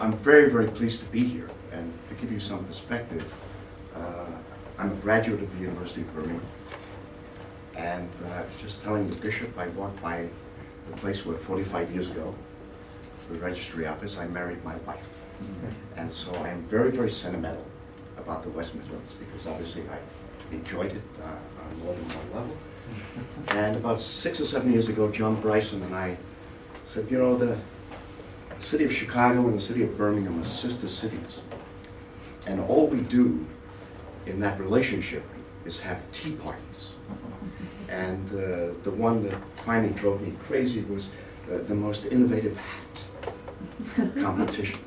I'm very, very pleased to be here. And to give you some perspective, I'm a graduate of the University of Birmingham. And I was just telling the bishop, I walked by the place where 45 years ago, the registry office, I married my wife. And so I am very, very sentimental about the West Midlands because obviously I enjoyed it on more than one level. And about 6 or 7 years ago, John Bryson and I said, you know, the city of Chicago and the city of Birmingham are sister cities. And all we do in that relationship is have tea parties. And the one that finally drove me crazy was the most innovative hat competition.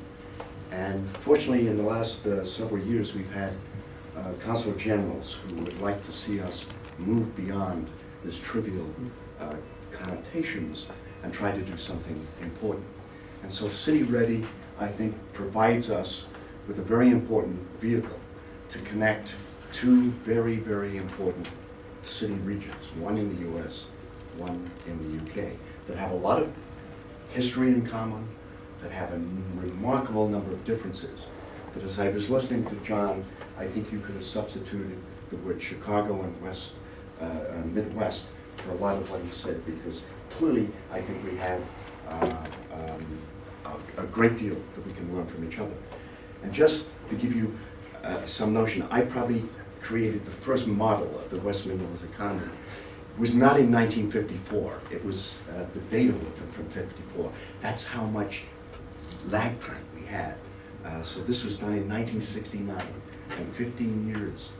And fortunately, in the last several years, we've had consul generals who would like to see us move beyond this trivial connotations and try to do something important. And so City Ready, I think, provides us with a very important vehicle to connect two very, very important city regions, one in the US, one in the UK, that have a lot of history in common, that have a remarkable number of differences. But as I was listening to John, I think you could have substituted the word Chicago and Midwest for a lot of what he said, because clearly I think we have a great deal that we can learn from each other. And just to give you some notion, I probably created the first model of the West Midlands economy. It was not in 1954. It was the data from 54. That's how much lag time we had. So this was done in 1969, and 15 years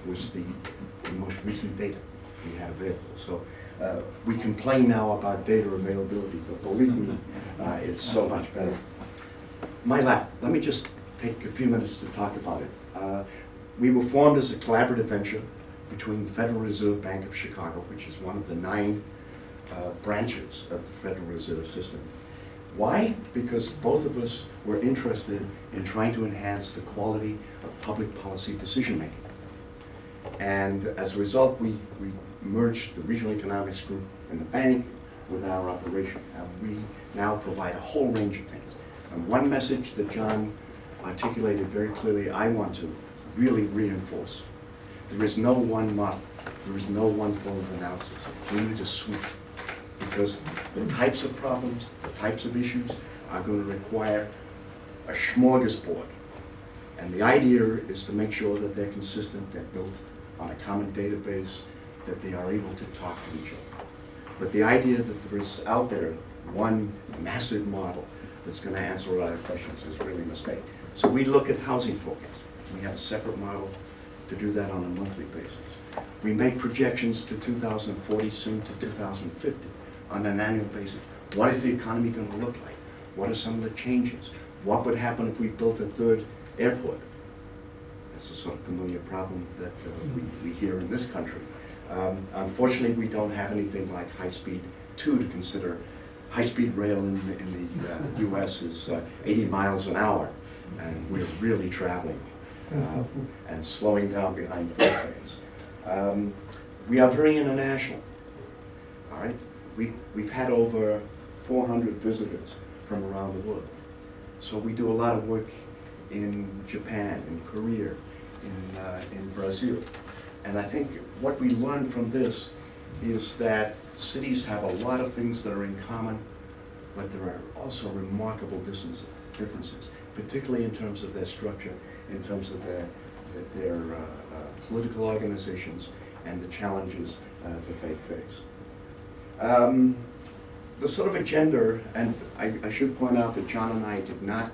was the most recent data we had available. So we complain now about data availability, but believe me, it's so much better. My lab, let me just take a few minutes to talk about it. We were formed as a collaborative venture between the Federal Reserve Bank of Chicago, which is one of the 9 branches of the Federal Reserve System. Why? Because both of us were interested in trying to enhance the quality of public policy decision making. And as a result, we merged the Regional Economics Group and the bank with our operation. And we now provide a whole range of things. And one message that John articulated very clearly, I want to really reinforce. There is no one model. There is no one form of analysis. We need a suite, because the types of problems, the types of issues are going to require a smorgasbord. And the idea is to make sure that they're consistent, they're built on a common database, that they are able to talk to each other. But the idea that there is out there one massive model that's going to answer a lot of questions is really a mistake. So we look at housing forecasts. We have a separate model to do that on a monthly basis. We make projections to 2040, soon to 2050, on an annual basis. What is the economy going to look like? What are some of the changes? What would happen if we built a 3rd airport? That's a sort of familiar problem that we hear in this country. Unfortunately, we don't have anything like High-Speed 2 to consider. High-speed rail in the US is 80 miles an hour, and we're really traveling and slowing down behind freight trains. We are very international, all right? We've had over 400 visitors from around the world. So we do a lot of work in Japan, in Korea, in Brazil. And I think what we learn from this is that cities have a lot of things that are in common, but there are also remarkable differences, particularly in terms of their structure, in terms of their political organizations and the challenges that they face. The sort of agenda, and I should point out that John and I did not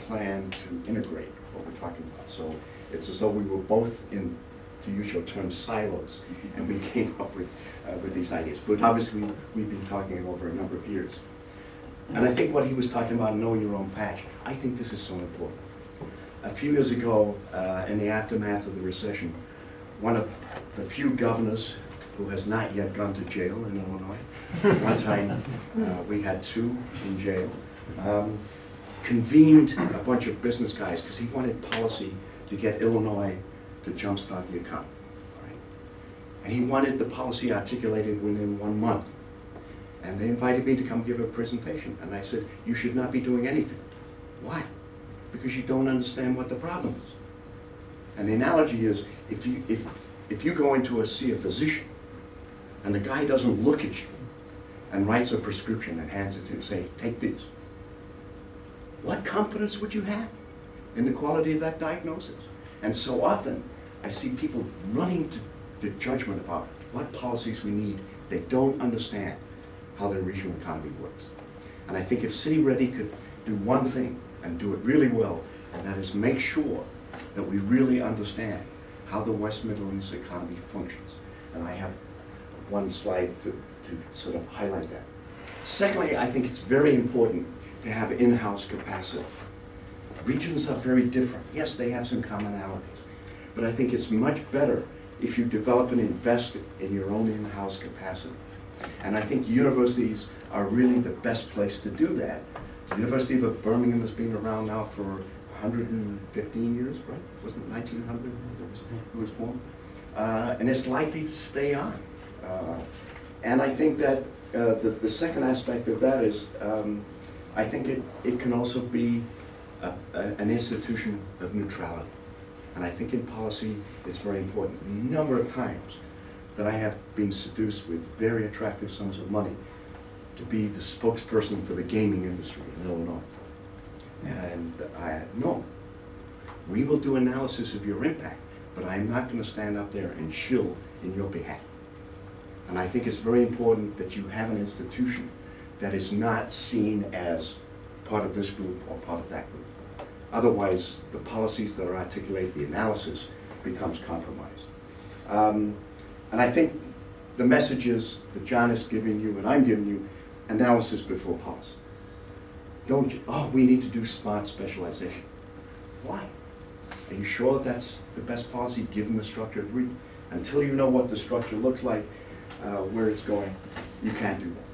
plan to integrate what we're talking about. So it's as though we were both in, to use your term, silos, and we came up with these ideas. But obviously we've been talking over a number of years. And I think what he was talking about, know your own patch, I think this is so important. A few years ago, in the aftermath of the recession, one of the few governors who has not yet gone to jail in Illinois, one time we had 2 in jail, convened a bunch of business guys because he wanted policy to get Illinois to jumpstart the economy. Right? And he wanted the policy articulated within 1 month. And they invited me to come give a presentation. And I said, you should not be doing anything. Why? because you don't understand what the problem is. And the analogy is, if you go into see a physician, and the guy doesn't look at you and writes a prescription and hands it to you and say, take this, what confidence would you have in the quality of that diagnosis? And so often, I see people running to the judgment about what policies we need. They don't understand how the regional economy works. And I think if City Ready could do one thing and do it really well, and that is make sure that we really understand how the West Midlands economy functions. And I have one slide to sort of highlight that. Secondly, I think it's very important to have in-house capacity. Regions are very different. Yes, they have some commonalities, but I think it's much better if you develop and invest in your own in-house capacity. And I think universities are really the best place to do that. The University of Birmingham has been around now for 115 years, right? Wasn't it 1900 it was formed? And it's likely to stay on. And I think that the second aspect of that is, I think it can also be an institution of neutrality. And I think in policy, it's very important. A number of times that I have been seduced with very attractive sums of money to be the spokesperson for the gaming industry in Illinois. And no, we will do analysis of your impact, but I'm not going to stand up there and shill in your behalf. And I think it's very important that you have an institution that is not seen as part of this group or part of that group. Otherwise, the policies that are articulated, the analysis becomes compromised. And I think the message is that John is giving you, and I'm giving you, analysis before policy. Don't you, oh, we need to do smart specialization. Why? Are you sure that's the best policy given the structure of region? Until you know what the structure looks like, where it's going, you can't do that.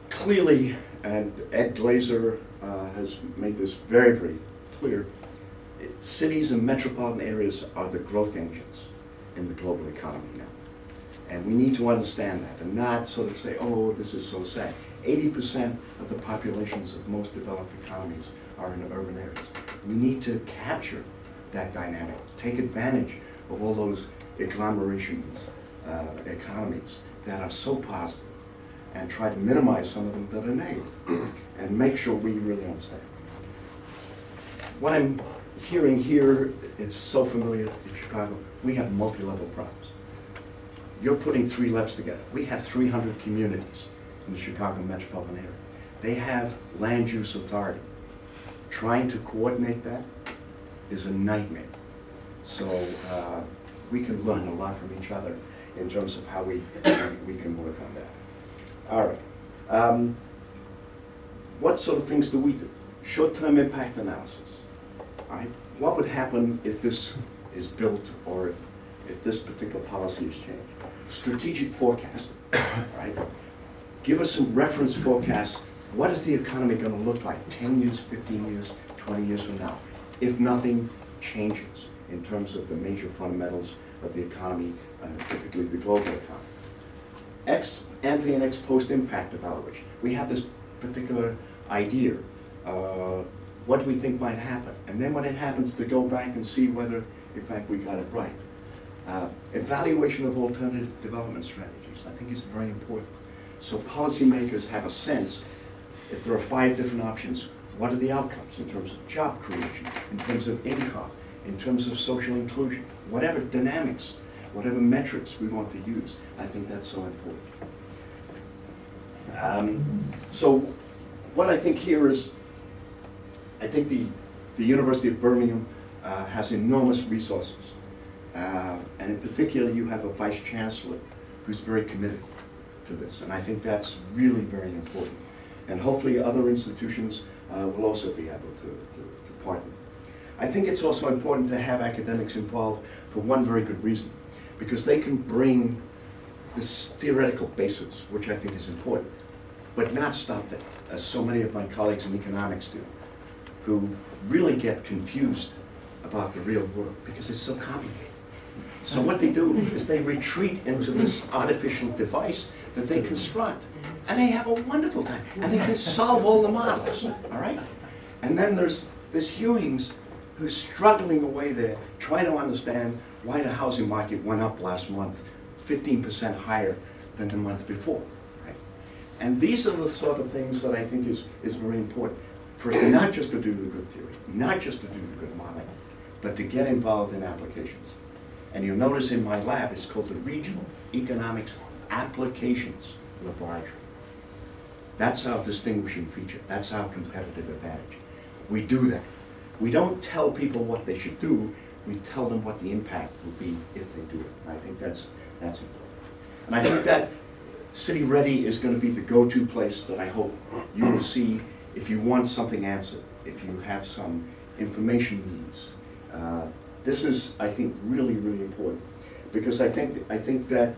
Clearly, and Ed Glazer has made this very, very clear, cities and metropolitan areas are the growth engines in the global economy now. And we need to understand that and not sort of say, oh, this is so sad. 80% of the populations of most developed economies are in urban areas. We need to capture that dynamic, take advantage of all those agglomerations, economies that are so positive, and try to minimize some of them that are negative, and make sure we really understand. What I'm hearing here, it's so familiar in Chicago, we have multi-level problems. You're putting 3 LEPs together. We have 300 communities in the Chicago metropolitan area. They have land use authority. Trying to coordinate that is a nightmare. So we can learn a lot from each other in terms of how we can work on that. All right. What sort of things do we do? Short-term impact analysis. All right. What would happen if this is built or if this particular policy is changed? Strategic forecasting, right? Give us some reference forecasts. What is the economy going to look like 10 years, 15 years, 20 years from now, if nothing changes in terms of the major fundamentals of the economy, typically the global economy? Ex ante and ex post impact evaluation. We have this particular idea. What do we think might happen? And then when it happens, to go back and see whether, in fact, we got it right. Evaluation of alternative development strategies, I think, is very important. So policymakers have a sense, if there are 5 different options, what are the outcomes in terms of job creation, in terms of income, in terms of social inclusion, whatever dynamics, whatever metrics we want to use. I think that's so important. So what I think here is, I think the University of Birmingham has enormous resources. And in particular, you have a vice chancellor who's very committed to this. And I think that's really very important. And hopefully other institutions will also be able to partner. I think it's also important to have academics involved for one very good reason, because they can bring this theoretical basis, which I think is important, but not stop there, as so many of my colleagues in economics do, who really get confused about the real world because it's so complicated. So what they do is they retreat into this artificial device that they construct, and they have a wonderful time, and they can solve all the models, all right? And then there's There's Hewings who's struggling away there, trying to understand why the housing market went up last month 15% higher than the month before. Right? And these are the sort of things that I think is very important for us not just to do the good theory, not just to do the good modeling, but to get involved in applications. And you'll notice in my lab, it's called the Regional Economics Applications Laboratory. That's our distinguishing feature. That's our competitive advantage. We do that. We don't tell people what they should do. We tell them what the impact will be if they do it. And I think that's important. And I think that City Ready is going to be the go-to place that I hope you will see if you want something answered, if you have some information needs. This is, I think, really, really important, because I think that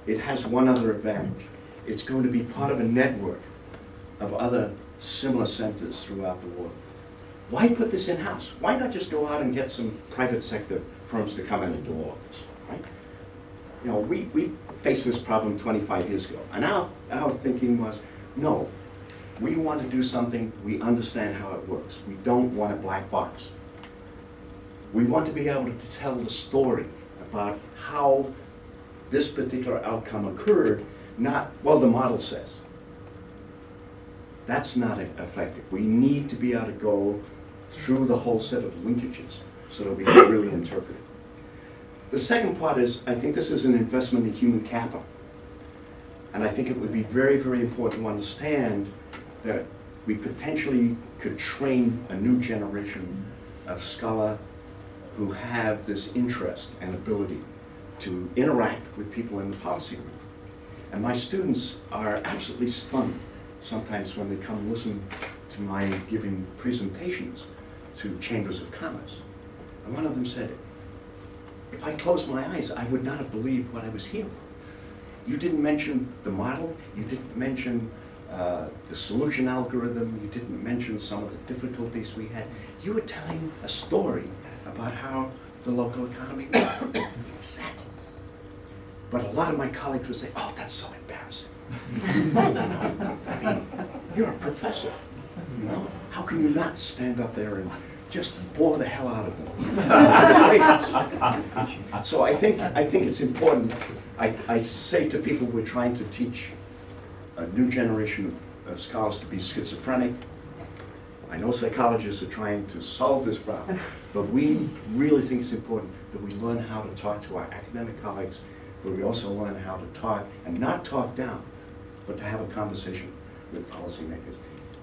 it has one other advantage. It's going to be part of a network of other similar centers throughout the world. Why put this in-house? Why not just go out and get some private sector firms to come in and do all of this, right? You know, we faced this problem 25 years ago, and our thinking was, no, we want to do something, we understand how it works. We don't want a black box. We want to be able to tell the story about how this particular outcome occurred, not, well, the model says. That's not effective. We need to be able to go through the whole set of linkages so that we can really interpret it. The second part is, I think this is an investment in human capital. And I think it would be very, very important to understand that we potentially could train a new generation of scholar who have this interest and ability to interact with people in the policy room. And my students are absolutely stunned sometimes when they come listen to my giving presentations to chambers of commerce. And one of them said, if I closed my eyes, I would not have believed what I was hearing. You didn't mention the model, you didn't mention the solution algorithm, you didn't mention some of the difficulties we had. You were telling a story about how the local economy worked. Exactly. But a lot of my colleagues would say, oh, that's so embarrassing. I mean, you're a professor, you know? How can you not stand up there and just bore the hell out of them? So I think it's important. I say to people, we're trying to teach a new generation of scholars to be schizophrenic. I know psychologists are trying to solve this problem, but we really think it's important that we learn how to talk to our academic colleagues, but we also learn how to talk, and not talk down, but to have a conversation with policymakers.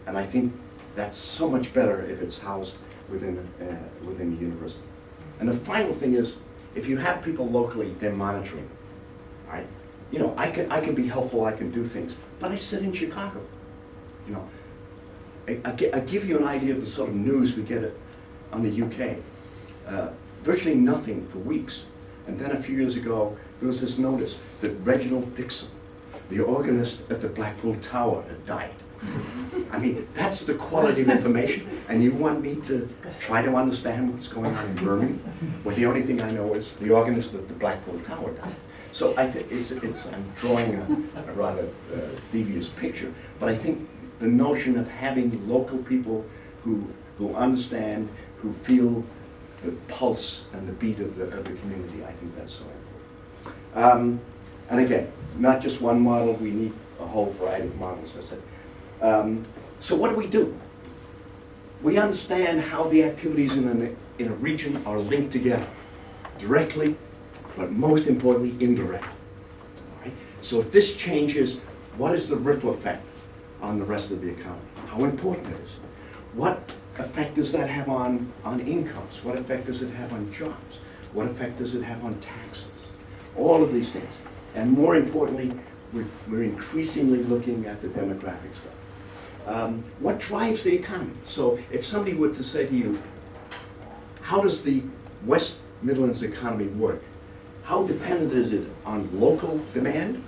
And I think that's so much better if it's housed within the university. And the final thing is, if you have people locally, they're monitoring, right? You know, I can be helpful, I can do things, but I sit in Chicago, you know. I give you an idea of the sort of news we get on the UK. Virtually nothing for weeks. And then a few years ago, there was this notice that Reginald Dixon, the organist at the Blackpool Tower, had died. I mean, that's the quality of information, and you want me to try to understand what's going on in Birmingham, when the only thing I know is the organist at the Blackpool Tower died. So I think I'm drawing a rather devious picture, but I think the notion of having local people who understand, who feel the pulse and the beat of the community, I think that's so important. And again, not just one model, we need a whole variety of models, as I said. So what do? We understand how the activities in a region are linked together, directly, but most importantly, indirectly. All right? So if this changes, what is the ripple effect on the rest of the economy? How important it is? What effect does that have on incomes? What effect does it have on jobs? What effect does it have on taxes? All of these things. And more importantly, we're increasingly looking at the demographic stuff. What drives the economy? So if somebody were to say to you, how does the West Midlands economy work? How dependent is it on local demand?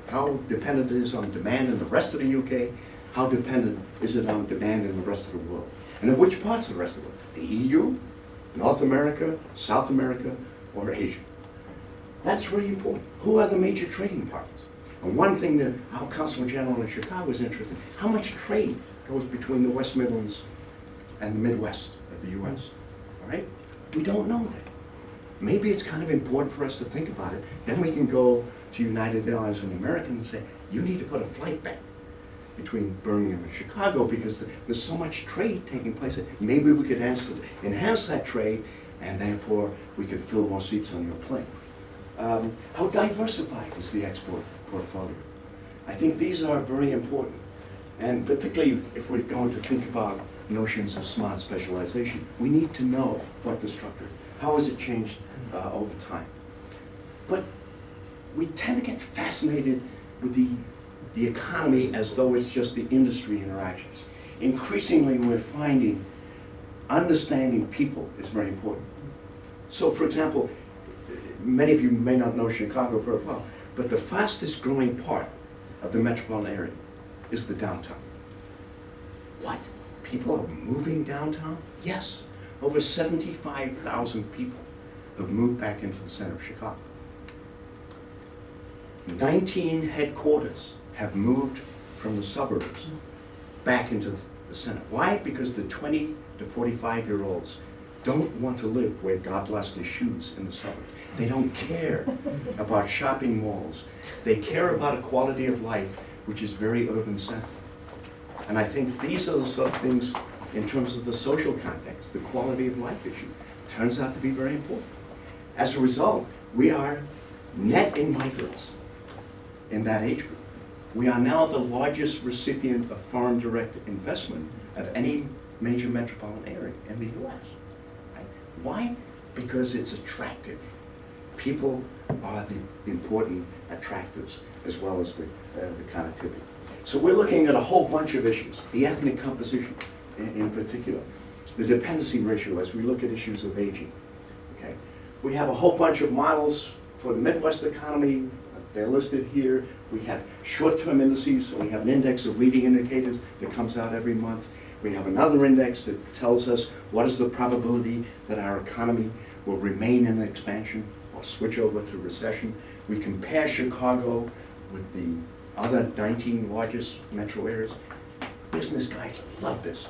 How dependent it is on demand in the rest of the UK? How dependent is it on demand in the rest of the world? And in which parts of the rest of the world? The EU, North America, South America, or Asia? That's really important. Who are the major trading partners? And one thing that our Consul General in Chicago was interested in, how much trade goes between the West Midlands and the Midwest of the US, all right? We don't know that. Maybe it's kind of important for us to think about it. Then we can go to United Airlines and American and say, you need to put a flight back between Birmingham and Chicago because there's so much trade taking place. Maybe we could enhance that trade, and therefore we could fill more seats on your plane. How diversified is the export portfolio? I think these are very important. And particularly if we're going to think about notions of smart specialization, we need to know what the structure is. How has it changed over time? But we tend to get fascinated with the economy as though it's just the industry interactions. Increasingly, we're finding understanding people is very important. So, for example, many of you may not know Chicago very well, but the fastest growing part of the metropolitan area is the downtown. What? People are moving downtown? Yes. Over 75,000 people have moved back into the center of Chicago. 19 headquarters have moved from the suburbs back into the center. Why? Because the 20 to 45-year-olds don't want to live where God lost their shoes in the suburbs. They don't care about shopping malls. They care about a quality of life which is very urban-centered. And I think these are the sort of things, in terms of the social context, the quality of life issue, turns out to be very important. As a result, we are net immigrants in that age group. We are now the largest recipient of foreign direct investment of any major metropolitan area in the US. Right? Why? Because it's attractive. People are the important attractors as well as the connectivity. So we're looking at a whole bunch of issues, the ethnic composition in particular, the dependency ratio as we look at issues of aging. Okay? We have a whole bunch of models for the Midwest economy. They're listed here. We have short-term indices, so we have an index of leading indicators that comes out every month. We have another index that tells us what is the probability that our economy will remain in expansion or switch over to recession. We compare Chicago with the other 19 largest metro areas. Business guys love this.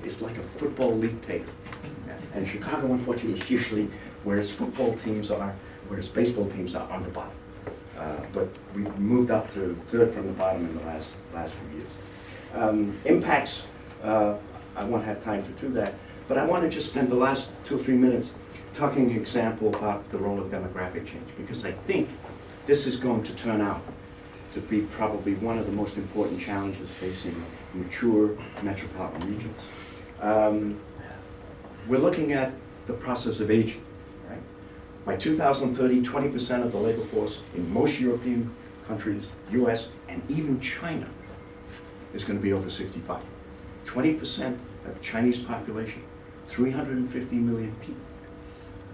It's like a football league table. And Chicago, unfortunately, is usually where its football teams are, where its baseball teams are on the bottom. But we've moved up to third from the bottom in the last few years. Impacts, I won't have time to do that, but I want to just spend the last 2 or 3 minutes talking an example about the role of demographic change, because I think this is going to turn out to be probably one of the most important challenges facing mature metropolitan regions. We're looking at the process of aging. By 2030, 20% of the labor force in most European countries, US, and even China is going to be over 65. 20% of Chinese population, 350 million people,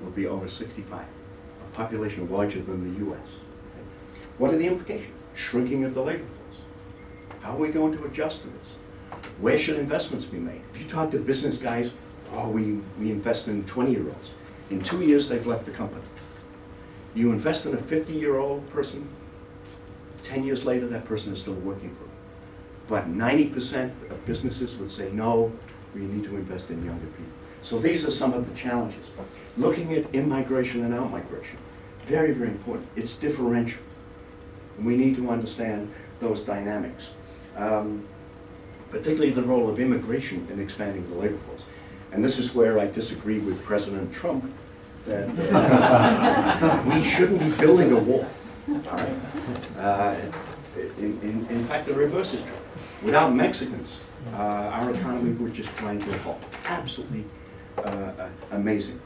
will be over 65, a population larger than the US. What are the implications? Shrinking of the labor force. How are we going to adjust to this? Where should investments be made? If you talk to business guys, oh, we invest in 20-year-olds. In 2 years, they've left the company. You invest in a 50-year-old person, 10 years later, that person is still working for you. But 90% of businesses would say, no, we need to invest in younger people. So these are some of the challenges. Looking at in-migration and out-migration, very, very important. It's differential. And we need to understand those dynamics. Particularly the role of immigration in expanding the labor force. And this is where I disagree with President Trump, that we shouldn't be building a wall. All right? In fact, the reverse is true. Without Mexicans, our economy would just grind to a halt. Absolutely amazing.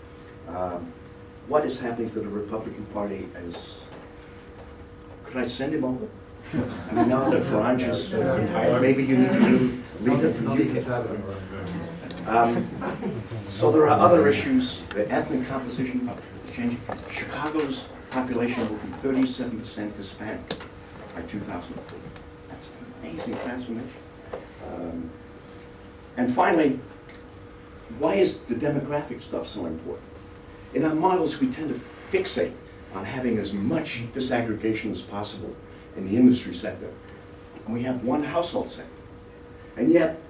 What is happening to the Republican Party is, could I send him over? I mean, now that Farage is retired, maybe you need a new leader from UK. So there are other issues. The ethnic composition is changing. Chicago's population will be 37% Hispanic by 2040. That's an amazing transformation. And finally, why is the demographic stuff so important? In our models, we tend to fixate on having as much disaggregation as possible in the industry sector. And we have one household sector. And yet,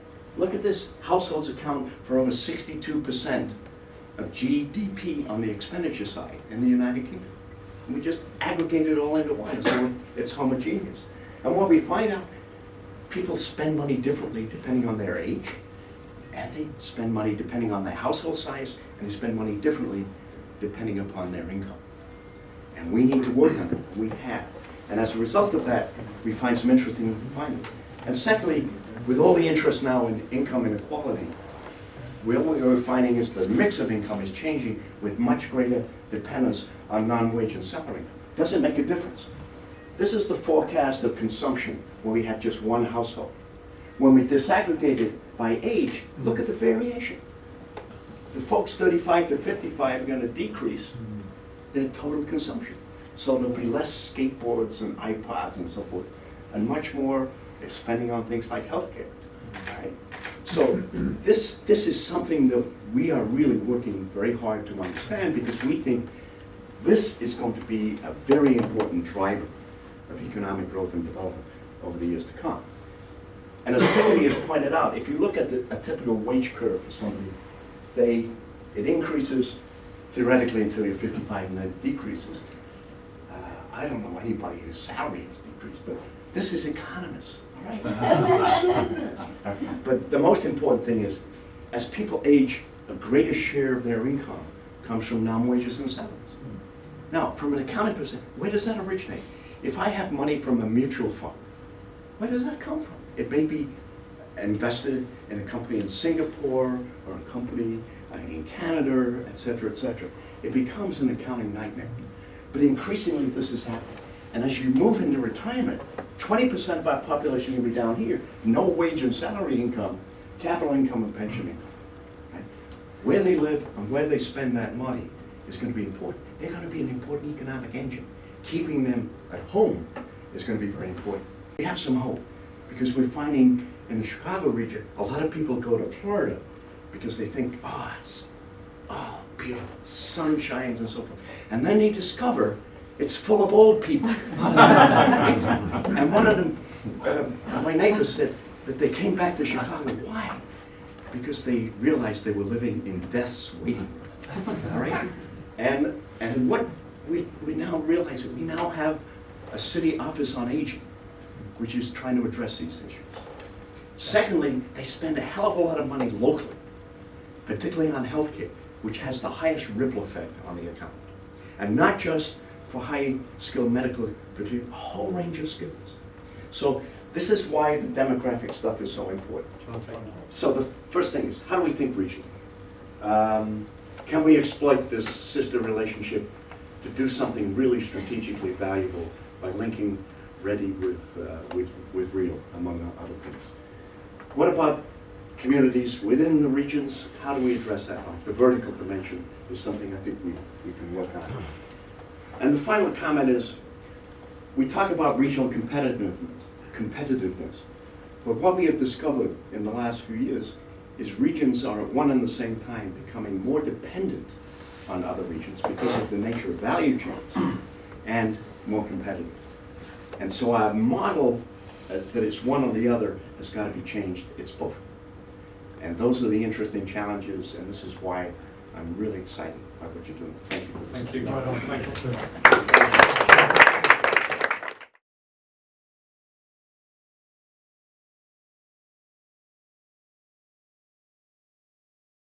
Look at this, households account for over 62% of GDP on the expenditure side in the United Kingdom. And we just aggregate it all into one, so it's homogeneous. And what we find out, people spend money differently depending on their age, and they spend money depending on their household size, and they spend money differently depending upon their income. And we need to work on it, we have. And as a result of that, we find some interesting findings. And secondly, with all the interest now in income inequality, what we're finding is the mix of income is changing with much greater dependence on non-wage and salary. Does it make a difference? This is the forecast of consumption when we have just one household. When we disaggregate it by age, look at the variation. The folks 35 to 55 are going to decrease their total consumption. So there'll be less skateboards and iPods and so forth, and much more spending on things like healthcare. Right? So this is something that we are really working very hard to understand, because we think this is going to be a very important driver of economic growth and development over the years to come. And as Piketty has pointed out, if you look at a typical wage curve for somebody, it increases theoretically until you're 55 and then it decreases. I don't know anybody whose salary has decreased, but this is economists. All right? But the most important thing is, as people age, a greater share of their income comes from non-wages and salaries. Now, from an accounting perspective, where does that originate? If I have money from a mutual fund, where does that come from? It may be invested in a company in Singapore or a company in Canada, et cetera, et cetera. It becomes an accounting nightmare. But increasingly this is happening. And as you move into retirement, 20% of our population will be down here, no wage and salary income, capital income and pension income. Right? Where they live and where they spend that money is going to be important. They're going to be an important economic engine. Keeping them at home is going to be very important. We have some hope, because we're finding in the Chicago region, a lot of people go to Florida because they think, it's beautiful, sun shines and so forth. And then they discover it's full of old people. And one of them, my neighbors said that they came back to Chicago. Why? Because they realized they were living in death's waiting room. All right? And what we now realize that we now have a city office on aging, which is trying to address these issues. Secondly, they spend a hell of a lot of money locally, particularly on healthcare, which has the highest ripple effect on the economy. And not just for high-skilled medical, but a whole range of skills. So this is why the demographic stuff is so important. So the first thing is, how do we think regionally? Can we exploit this sister relationship to do something really strategically valuable by linking Ready with Real, among other things? What about communities within the regions? How do we address that one? The vertical dimension is something I think we can work on. And the final comment is, we talk about regional competitiveness, but what we have discovered in the last few years is regions are at one and the same time becoming more dependent on other regions because of the nature of value chains and more competitive. And so our model that it's one or the other has got to be changed. It's both. And those are the interesting challenges, and this is why I'm really excited by what you're doing. Thank you for this. Thank you.